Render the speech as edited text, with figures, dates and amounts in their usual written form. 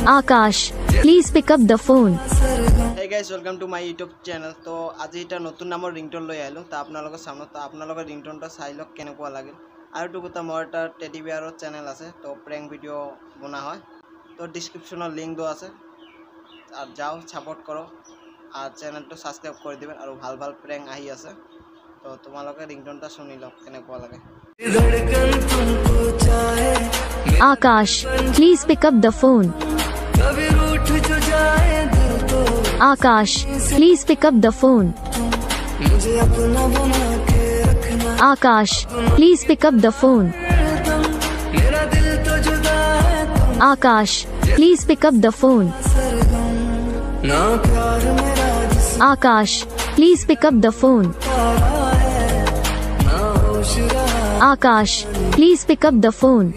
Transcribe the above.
Akash, please pick up the phone. Hey guys, welcome to my YouTube channel. तो आज এটা নতুন নামৰ ringtone লৈ আহিলো তা আপোনালোকৰ সামনে তা আপোনালোকৰ ringtoneটা চাই লওক কেনেকুৱা লাগে আৰু টুকুটা কথা মোৰ এটা টেডি বিয়াৰৰ চেনেল আছে তো প্র্যাঙ্ক ভিডিও বনা হয় তো ডেসক্রিপশনৰ লিংক দো আছে আর যাও সাপোর্ট করো আর চ্যানেলটো সাবস্ক্রাইব কৰি দিবেন আৰু ভাল ভাল প্র্যাঙ্ক আহি আছে তো তোমালোকে ringtoneটা শুনি লওক কেনেকুৱা লাগে Akash, please pick up the phone. Akash, please pick up the phone. Akash, please pick up the phone. Akash, please pick up the phone. Akash, please pick up the phone. Akash, please pick up the phone.